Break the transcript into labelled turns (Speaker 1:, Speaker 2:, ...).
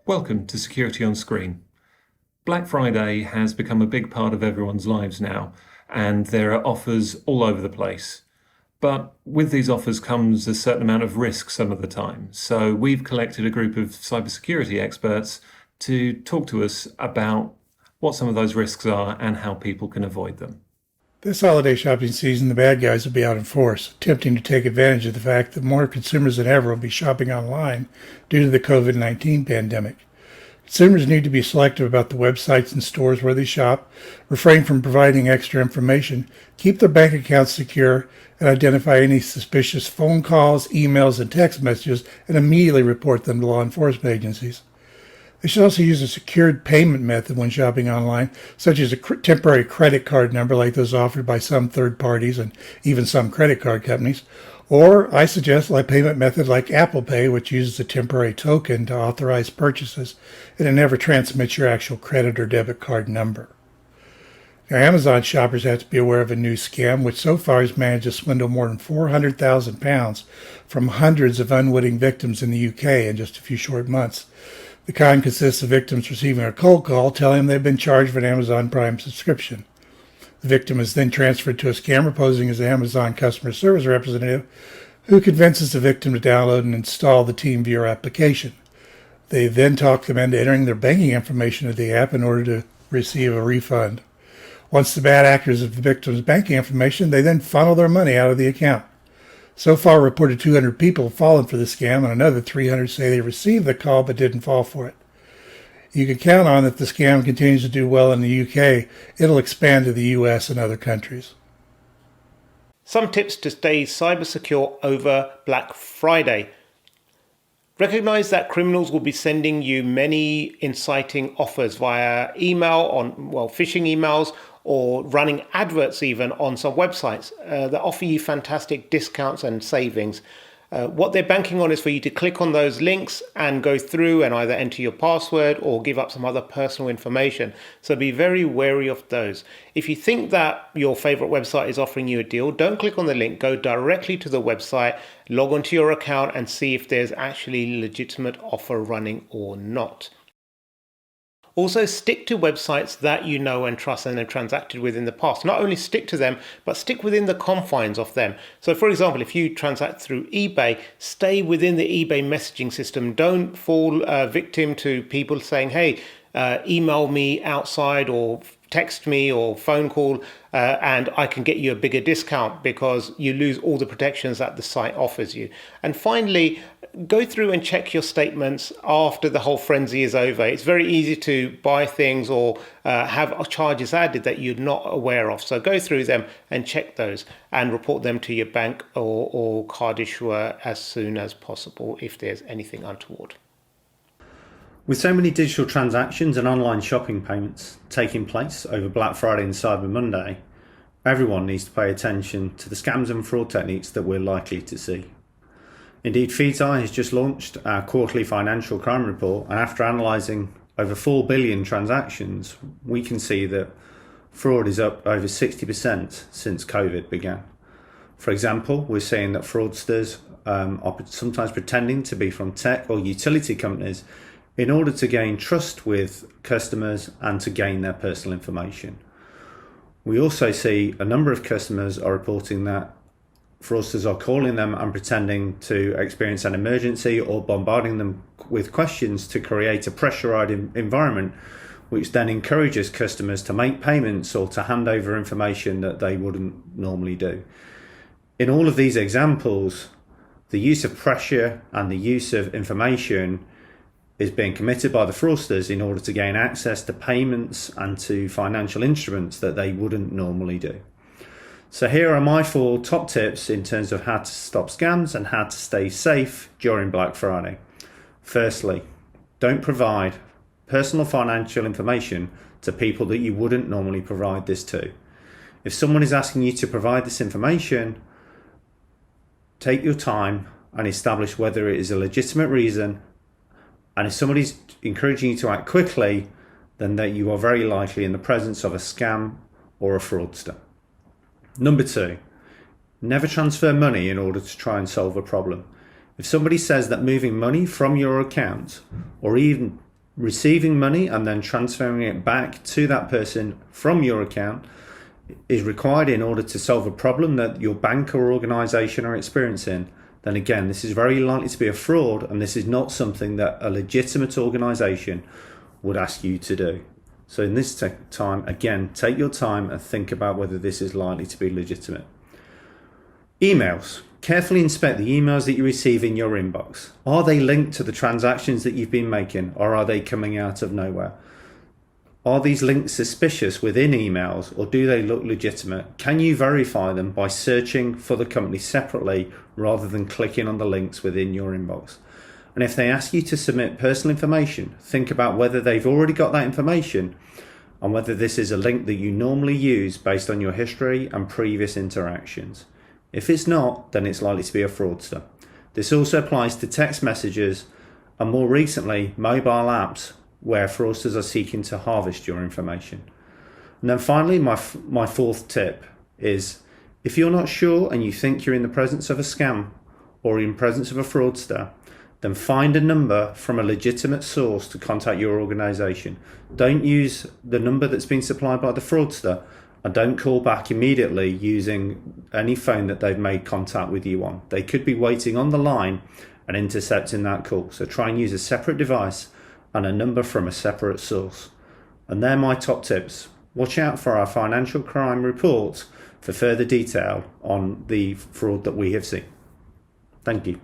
Speaker 1: Welcome to Security on Screen. Black Friday has become a big part of everyone's lives now, and there are offers all over the place. But with these offers comes a certain amount of risk some of the time. So we've collected a group of cybersecurity experts to talk to us about what some of those risks are and how people can avoid them.
Speaker 2: This holiday shopping season, the bad guys will be out in force, attempting to take advantage of the fact that more consumers than ever will be shopping online due to the COVID-19 pandemic. Consumers need to be selective about the websites and stores where they shop, refrain from providing extra information, keep their bank accounts secure, and identify any suspicious phone calls, emails, and text messages, and immediately report them to law enforcement agencies. They should also use a secured payment method when shopping online, such as a temporary credit card number like those offered by some third parties and even some credit card companies. Or I suggest a payment method like Apple Pay, which uses a temporary token to authorize purchases, and it never transmits your actual credit or debit card number. Now, Amazon shoppers have to be aware of a new scam, which so far has managed to swindle more than £400,000 from hundreds of unwitting victims in the UK in just a few short months. The con consists of victims receiving a cold call telling them they've been charged for an Amazon Prime subscription. The victim is then transferred to a scammer posing as an Amazon customer service representative who convinces the victim to download and install the TeamViewer application. They then talk them into entering their banking information into the app in order to receive a refund. Once the bad actors have the victim's banking information, they then funnel their money out of the account. So far, reported 200 people have fallen for the scam, and another 300 say they received the call but didn't fall for it. You can count on that if the scam continues to do well in the UK, it'll expand to the US and other countries.
Speaker 3: Some tips to stay cyber secure over Black Friday. Recognize that criminals will be sending you many inciting offers via email, phishing emails, or running adverts even on some websites that offer you fantastic discounts and savings. What they're banking on is for you to click on those links and go through and either enter your password or give up some other personal information. So be very wary of those. If you think that your favorite website is offering you a deal, don't click on the link. Go directly to the website, log onto your account and see if there's actually a legitimate offer running or not. Also, stick to websites that you know and trust and have transacted with in the past. Not only stick to them, but stick within the confines of them. So, for example, if you transact through eBay, stay within the eBay messaging system. Don't fall victim to people saying, hey, email me outside or text me or phone call and I can get you a bigger discount, because you lose all the protections that the site offers you. And finally, go through and check your statements after the whole frenzy is over. It's very easy to buy things or have charges added that you're not aware of. So go through them and check those and report them to your bank or card issuer as soon as possible if there's anything untoward.
Speaker 4: With so many digital transactions and online shopping payments taking place over Black Friday and Cyber Monday, everyone needs to pay attention to the scams and fraud techniques that we're likely to see. Indeed, Feedzai has just launched our quarterly financial crime report, and after analysing over 4 billion transactions, we can see that fraud is up over 60% since COVID began. For example, we're seeing that fraudsters are sometimes pretending to be from tech or utility companies in order to gain trust with customers and to gain their personal information. We also see a number of customers are reporting that fraudsters are calling them and pretending to experience an emergency or bombarding them with questions to create a pressurized environment, which then encourages customers to make payments or to hand over information that they wouldn't normally do. In all of these examples, the use of pressure and the use of information is being committed by the fraudsters in order to gain access to payments and to financial instruments that they wouldn't normally do. So here are my 4 top tips in terms of how to stop scams and how to stay safe during Black Friday. Firstly, don't provide personal financial information to people that you wouldn't normally provide this to. If someone is asking you to provide this information, take your time and establish whether it is a legitimate reason. And if somebody's encouraging you to act quickly, then that you are very likely in the presence of a scam or a fraudster. Number 2, never transfer money in order to try and solve a problem. If somebody says that moving money from your account or even receiving money and then transferring it back to that person from your account is required in order to solve a problem that your bank or organisation are experiencing, then again, this is very likely to be a fraud, and this is not something that a legitimate organisation would ask you to do. So in this time, again, take your time and think about whether this is likely to be legitimate. Emails. Carefully inspect the emails that you receive in your inbox. Are they linked to the transactions that you've been making, or are they coming out of nowhere? Are these links suspicious within emails, or do they look legitimate? Can you verify them by searching for the company separately rather than clicking on the links within your inbox? And if they ask you to submit personal information, think about whether they've already got that information and whether this is a link that you normally use based on your history and previous interactions. If it's not, then it's likely to be a fraudster. This also applies to text messages and more recently mobile apps where fraudsters are seeking to harvest your information. And then finally, my fourth tip is, if you're not sure and you think you're in the presence of a scam or in presence of a fraudster, then find a number from a legitimate source to contact your organisation. Don't use the number that's been supplied by the fraudster, and don't call back immediately using any phone that they've made contact with you on. They could be waiting on the line and intercepting that call. So try and use a separate device and a number from a separate source. And they're my top tips. Watch out for our financial crime report for further detail on the fraud that we have seen. Thank you.